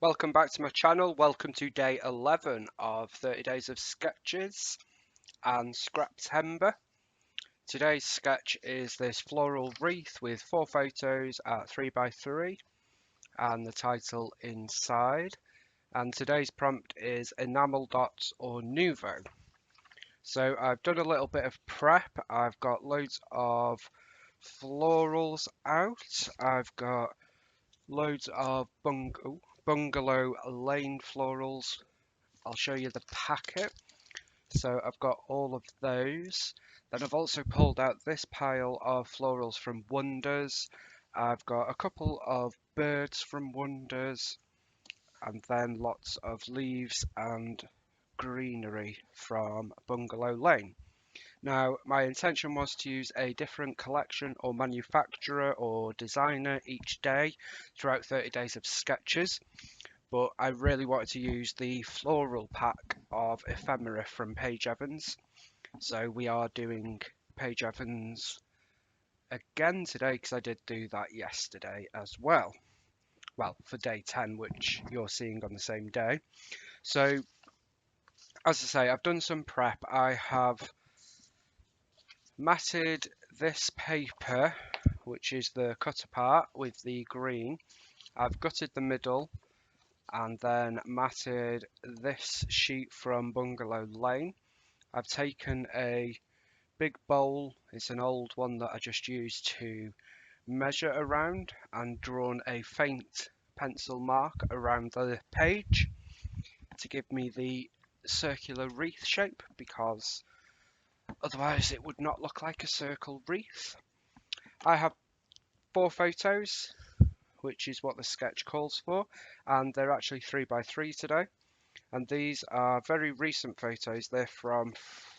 Welcome back to my channel. Welcome to day 11 of 30 days of sketches and Scraptember. Today's sketch is this floral wreath with 4 photos at 3x3 and the title inside. And today's prompt is Enamel Dots or Nouveau. So I've done a little bit of prep. I've got loads of florals out. I've got loads of bungalow lane florals. I'll show you the packet. So I've got all of those. Then I've also pulled out this pile of florals from Wonders. I've got a couple of birds from Wonders, and then lots of leaves and greenery from Bungalow Lane. Now, my intention was to use a different collection or manufacturer or designer each day throughout 30 days of sketches, but I really wanted to use the floral pack of ephemera from Paige Evans. So we are doing Paige Evans again today because I did do that yesterday as well. Well, for day 10, which you're seeing on the same day. So, as I say, I've done some prep. I have matted this paper, which is the cut apart with the green. I've gutted the middle and then matted this sheet from Bungalow Lane. I've taken a big bowl, it's an old one that I just used to measure around, and drawn a faint pencil mark around the page to give me the circular wreath shape, because otherwise it would not look like a circle wreath. I have 4 photos, which is what the sketch calls for, and they're actually 3x3 today. And these are very recent photos. They're from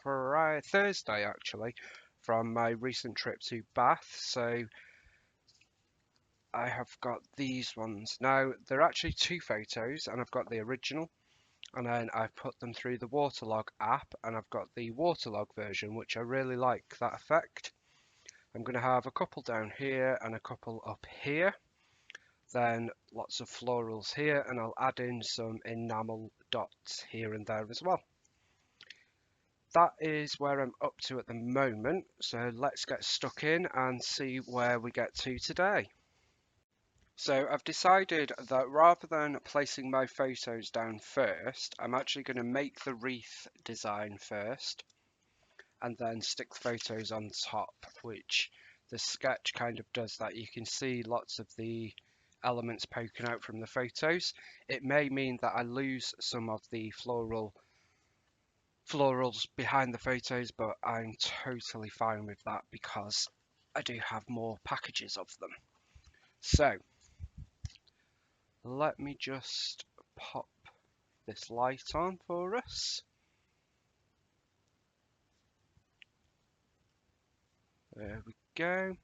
Thursday, actually, from my recent trip to Bath. So I have got these ones. Now, they're actually 2 photos, and I've got the original, and then I've put them through the Waterlog app, and I've got the Waterlog version, which I really like that effect. I'm going to have a couple down here and a couple up here. Then lots of florals here, and I'll add in some enamel dots here and there as well. That is where I'm up to at the moment, so let's get stuck in and see where we get to today. So I've decided that rather than placing my photos down first, I'm actually going to make the wreath design first and then stick the photos on top, which the sketch kind of does that. You can see lots of the elements poking out from the photos. It may mean that I lose some of the florals behind the photos, but I'm totally fine with that because I do have more packages of them. So let me just pop this light on for us. There we go.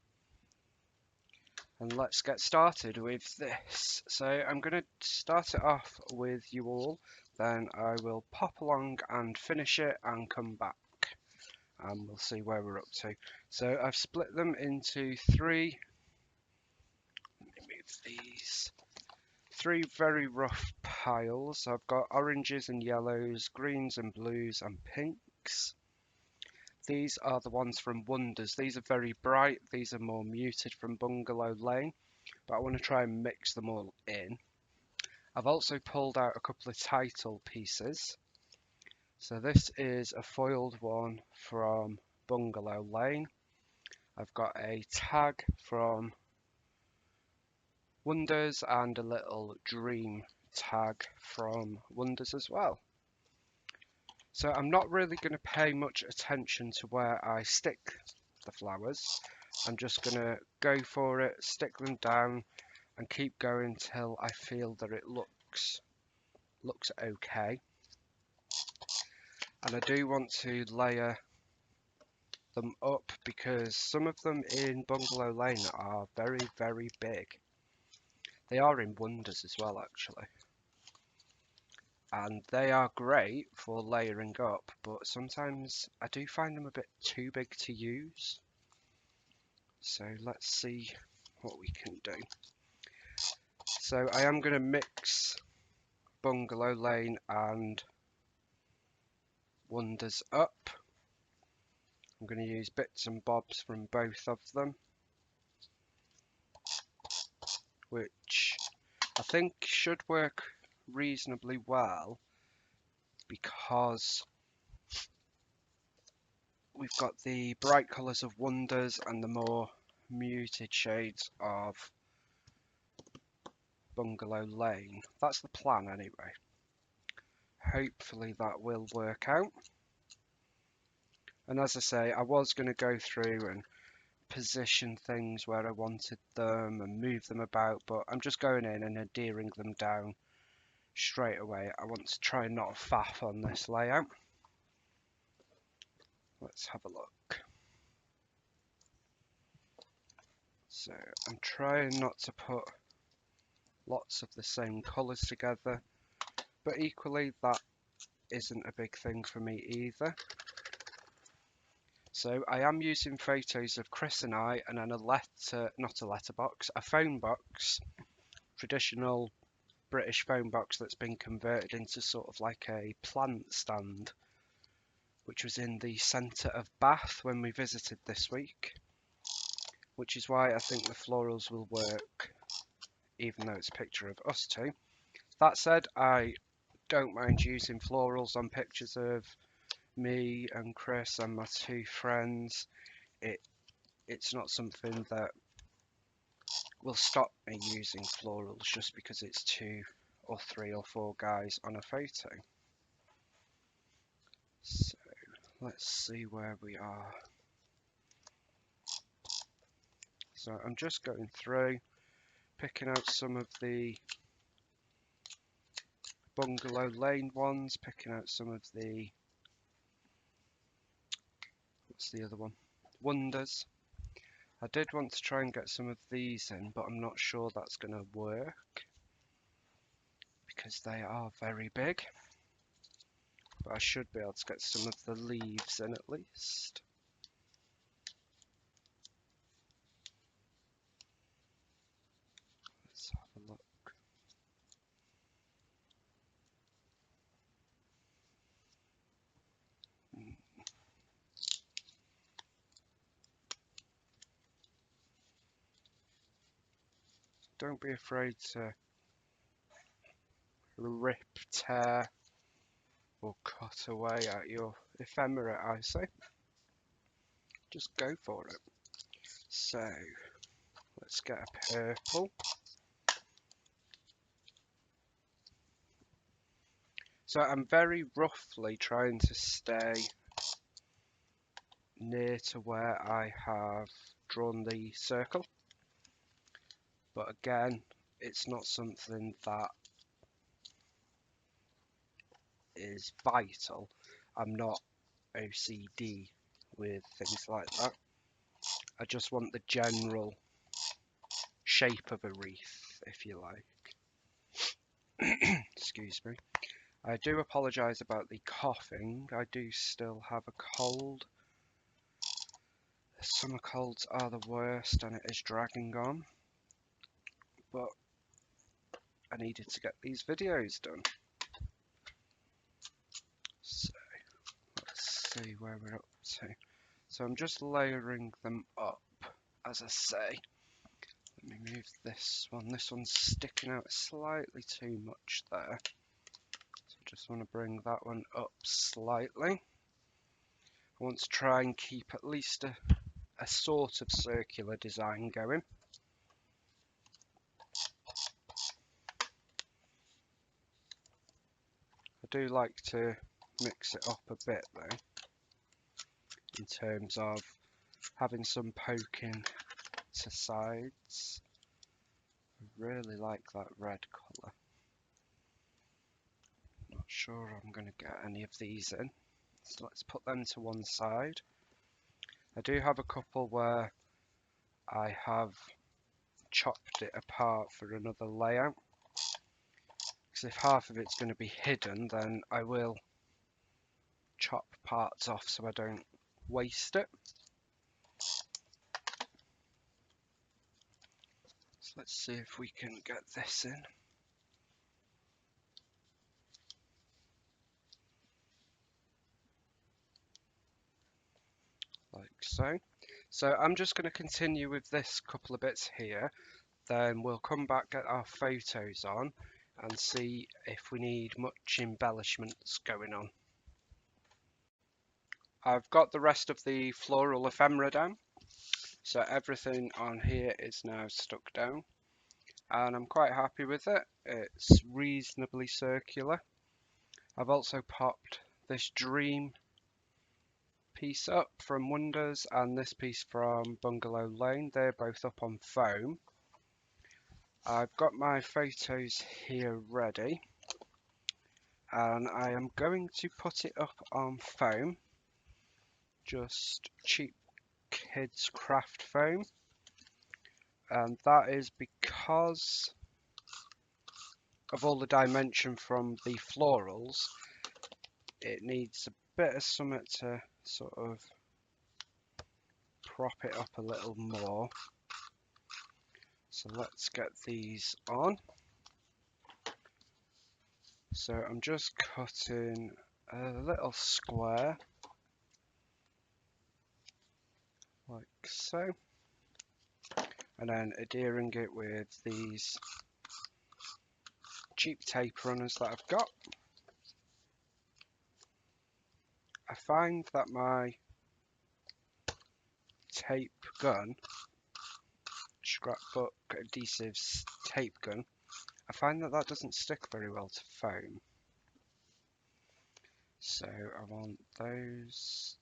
And let's get started with this. So I'm going to start it off with you all, then I will pop along and finish it and come back, and we'll see where we're up to. So I've split them into 3, let me move these, 3 very rough piles. I've got oranges and yellows, greens and blues and pinks. These are the ones from Wonders. These are very bright. These are more muted from Bungalow Lane, but I want to try and mix them all in. I've also pulled out a couple of title pieces. So this is a foiled one from Bungalow Lane. I've got a tag from Wonders and a little dream tag from Wonders as well. So I'm not really going to pay much attention to where I stick the flowers. I'm just going to go for it, stick them down and keep going till I feel that it looks okay. And I do want to layer them up because some of them in Bungalow Lane are very, very big. They are in Wonders as well, actually. And they are great for layering up, but sometimes I do find them a bit too big to use. So let's see what we can do. So I am going to mix Bungalow Lane and Wonders Up. I'm going to use bits and bobs from both of them, which I think should work reasonably well because we've got the bright colours of Wonders and the more muted shades of Bungalow Lane. That's the plan anyway. Hopefully that will work out. And as I say, I was going to go through and position things where I wanted them and move them about, but I'm just going in and adhering them down straight away. I want to try and not faff on this layout. Let's have a look. So I'm trying not to put lots of the same colours together, but equally that isn't a big thing for me either. So I am using photos of Chris and I, and then not a letterbox, a phone box, traditional British phone box that's been converted into sort of like a plant stand, which was in the centre of Bath when we visited this week, which is why I think the florals will work, even though it's a picture of us two. That said, I don't mind using florals on pictures of me and Chris and my two friends. It's not something that will stop me using florals just because it's 2 or 3 or 4 guys on a photo. So let's see where we are. So I'm just going through, picking out some of the Bungalow Lane ones, picking out some of the, what's the other one? Wonders. I did want to try and get some of these in, but I'm not sure that's going to work because they are very big. But I should be able to get some of the leaves in at least. Let's have a look. Don't be afraid to rip, tear, or cut away at your ephemera, I say. Just go for it. So, let's get a purple. So I'm very roughly trying to stay near to where I have drawn the circle. But again, it's not something that is vital. I'm not OCD with things like that. I just want the general shape of a wreath, if you like. Excuse me. I do apologise about the coughing. I do still have a cold. Summer colds are the worst and it is dragging on. But I needed to get these videos done. So let's see where we're up to. So I'm just layering them up, as I say. Let me move this one. This one's sticking out slightly too much there. So I just want to bring that one up slightly. I want to try and keep at least a sort of circular design going. I do like to mix it up a bit though, in terms of having some poking to sides. I really like that red colour. Not sure I'm going to get any of these in, so let's put them to one side. I do have a couple where I have chopped it apart for another layout, because if half of it's going to be hidden, then I will chop parts off so I don't waste it. So let's see if we can get this in. like so. So I'm just going to continue with this couple of bits here, then we'll come back, get our photos on and see if we need much embellishments going on. I've got the rest of the floral ephemera down, so everything on here is now stuck down and I'm quite happy with it. It's reasonably circular. I've also popped this dream piece up from Wonders and this piece from Bungalow Lane. They're both up on foam. I've got my photos here ready and I am going to put it up on foam, just cheap kids craft foam, and that is because of all the dimension from the florals. It needs a bit of something to sort of prop it up a little more. So let's get these on. So I'm just cutting a little square like so, and then adhering it with these cheap tape runners that I've got. I find that my tape gun, scrapbook adhesives tape gun, I find that doesn't stick very well to foam. So I want those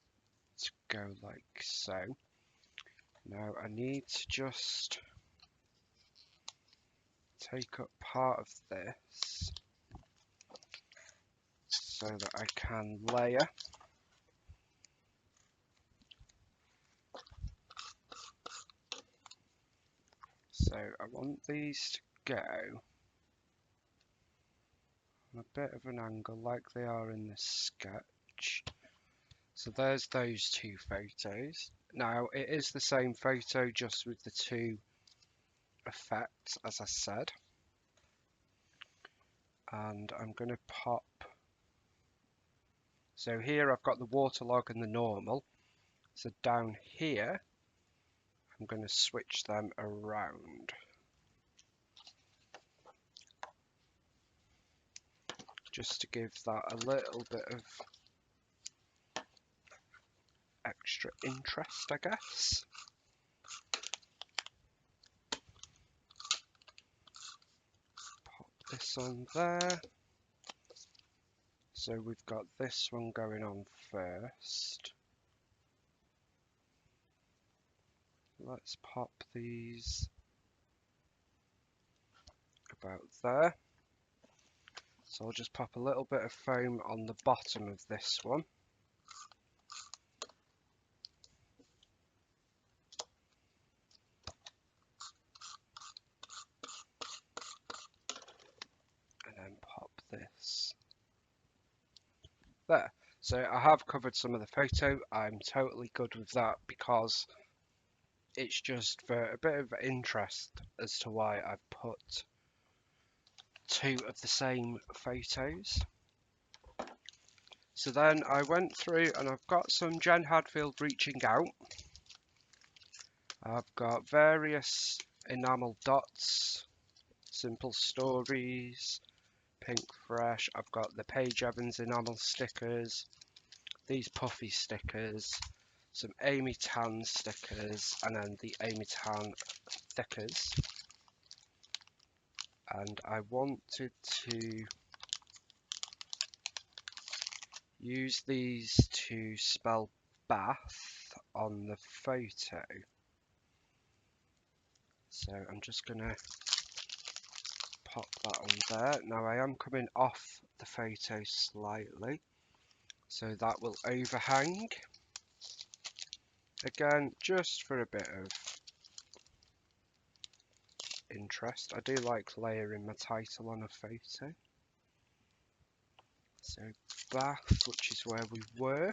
to go like so. Now I need to just take up part of this so that I can layer. So I want these to go on a bit of an angle like they are in this sketch. So there's those two photos. Now it is the same photo just with the two effects as I said. And I'm going to pop, so here I've got the waterlog and the normal. So down here I'm going to switch them around. Just to give that a little bit of extra interest, I guess. Pop this on there. So we've got this one going on first. Let's pop these about there. So I'll just pop a little bit of foam on the bottom of this one. And then pop this there. So I have covered some of the photo. I'm totally good with that because it's just for a bit of interest as to why I've put two of the same photos. So then I went through and I've got some Jen Hadfield reaching out. I've got various Enamel Dots, Simple Stories, Pink Fresh. I've got the Paige Evans enamel stickers, these puffy stickers, some Amy Tan stickers, and then the Amy Tan stickers. And I wanted to use these to spell bath on the photo. So I'm just going to pop that on there. Now I am coming off the photo slightly, so that will overhang. Again, just for a bit of interest. I do like layering my title on a photo. So bath, which is where we were.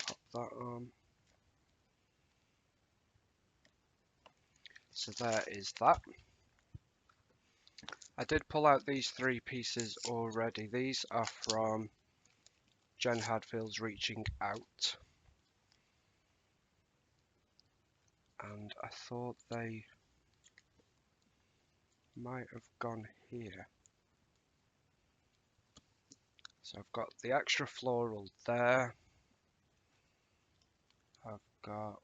Pop that on. So there is that. I did pull out these three pieces already. These are from Jen Hadfield's reaching out. And I thought they might have gone here. So I've got the extra floral there. I've got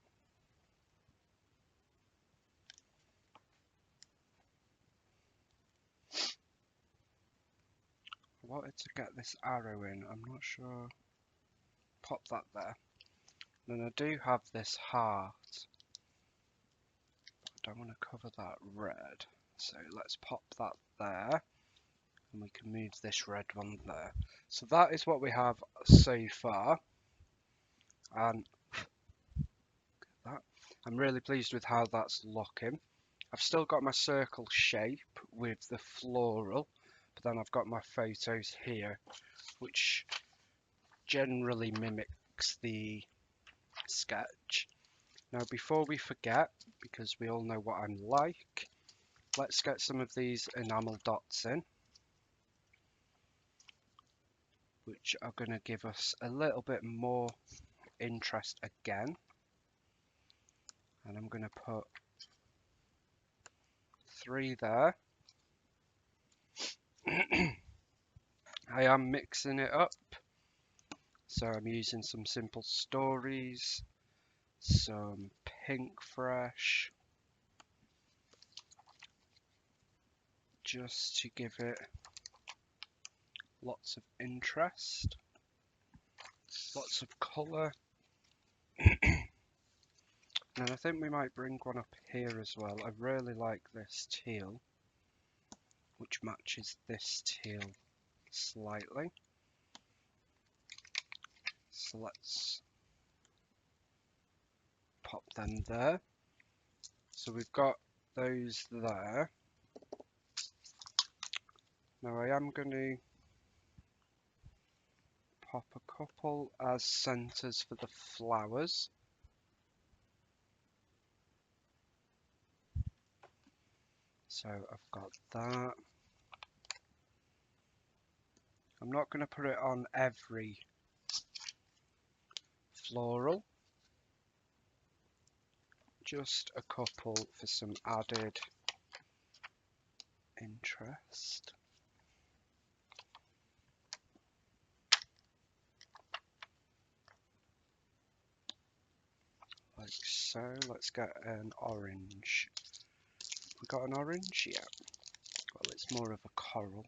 I wanted to get this arrow in, I'm not sure. Pop that there. Then I do have this heart. But I don't want to cover that red. So let's pop that there. And we can move this red one there. So that is what we have so far. And that, I'm really pleased with how that's looking. I've still got my circle shape with the floral. But then I've got my photos here, which generally mimics the sketch. Now before we forget, because we all know what I'm like, let's get some of these enamel dots in, which are going to give us a little bit more interest again. And I'm going to put 3 there. I am mixing it up, so I'm using some Simple Stories, some Pink Fresh, just to give it lots of interest, lots of colour. And I think we might bring one up here as well. I really like this teal, which matches this teal slightly. So let's pop them there. So we've got those there. Now I am going to pop a couple as centres for the flowers. So I've got that. I'm not going to put it on every floral, just a couple for some added interest. Like so. Let's get an orange. We got an orange? Yeah. Well, it's more of a coral.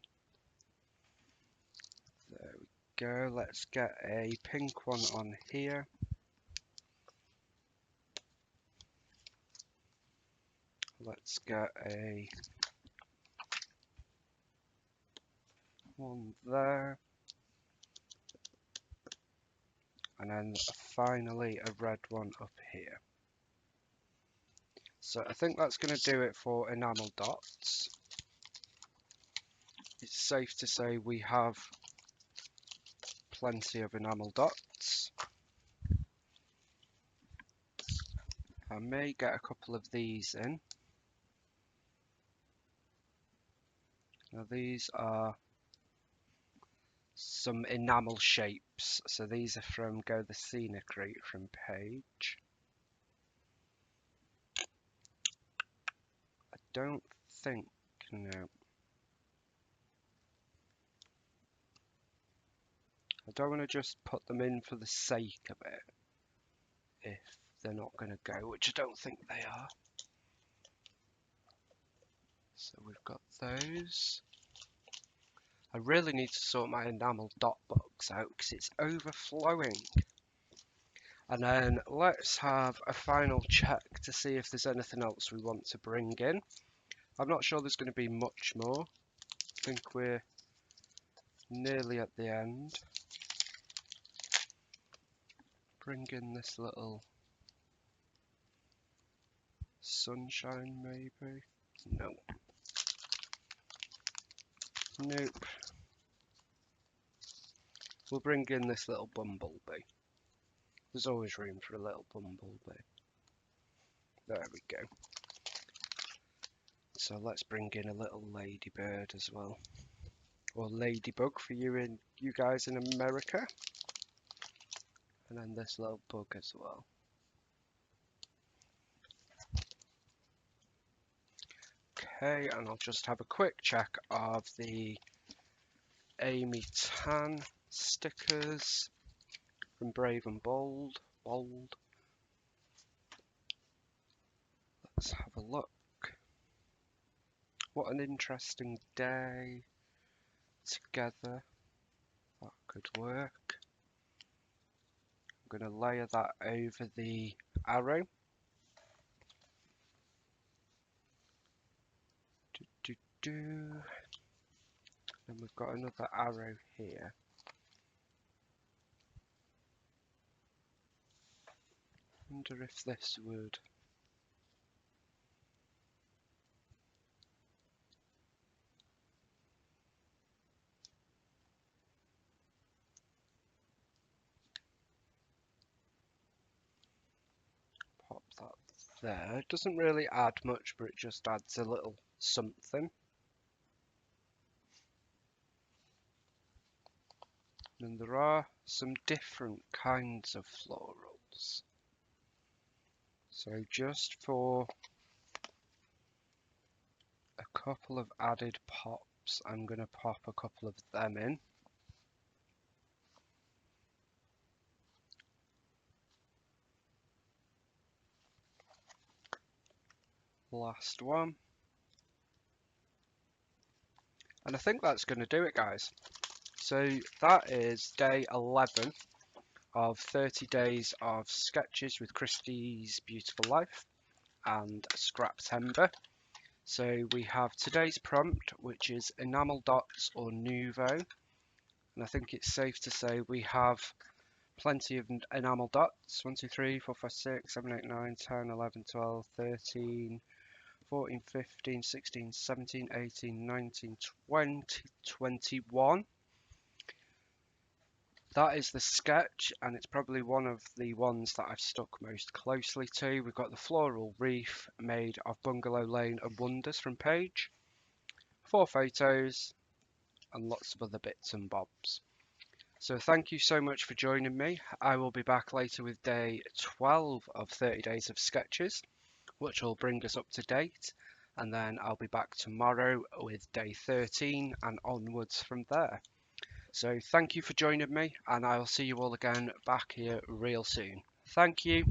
There we go. Let's get a pink one on here. Let's get a one there. And then finally a red one up here. So I think that's going to do it for enamel dots. It's safe to say we have plenty of enamel dots. I may get a couple of these in. Now these are some enamel shapes. So these are from Go the Scenic Route from Page. I don't think, no. I don't want to just put them in for the sake of it if they're not going to go, which I don't think they are. So we've got those. I really need to sort my enamel dot box out because it's overflowing. And then let's have a final check to see if there's anything else we want to bring in. I'm not sure there's going to be much more. I think we're nearly at the end. Bring in this little sunshine maybe. No. Nope. We'll bring in this little bumblebee. There's always room for a little bumblebee. There we go. So let's bring in a little ladybird as well. Or ladybug for you guys in America. and then this little bug as well. Okay, and I'll just have a quick check of the Amy Tan stickers from Brave and Bold. Let's have a look. What an interesting day together. That could work. I'm going to layer that over the arrow. Then we've got another arrow here. Wonder if this would... pop that there. It doesn't really add much, but it just adds a little something. And there are some different kinds of florals. So just for a couple of added pops, I'm going to pop a couple of them in. Last one. And I think that's going to do it, guys. So that is day 11 of 30 days of sketches with Christie's Beautiful Life and Scraptember. So we have today's prompt, which is Enamel Dots or Nouveau. And I think it's safe to say we have plenty of enamel dots. 1, 2, 3, 4, 5, 6, 7, 8, 9, 10, 11, 12, 13, 14, 15, 16, 17, 18, 19, 20, 21. That is the sketch, and it's probably one of the ones that I've stuck most closely to. We've got the floral wreath made of Bungalow Lane and Wonders from Page, 4 photos, and lots of other bits and bobs. So thank you so much for joining me. I will be back later with day 12 of 30 days of sketches, which will bring us up to date. And then I'll be back tomorrow with day 13 and onwards from there. So thank you for joining me, and I'll see you all again back here real soon. Thank you.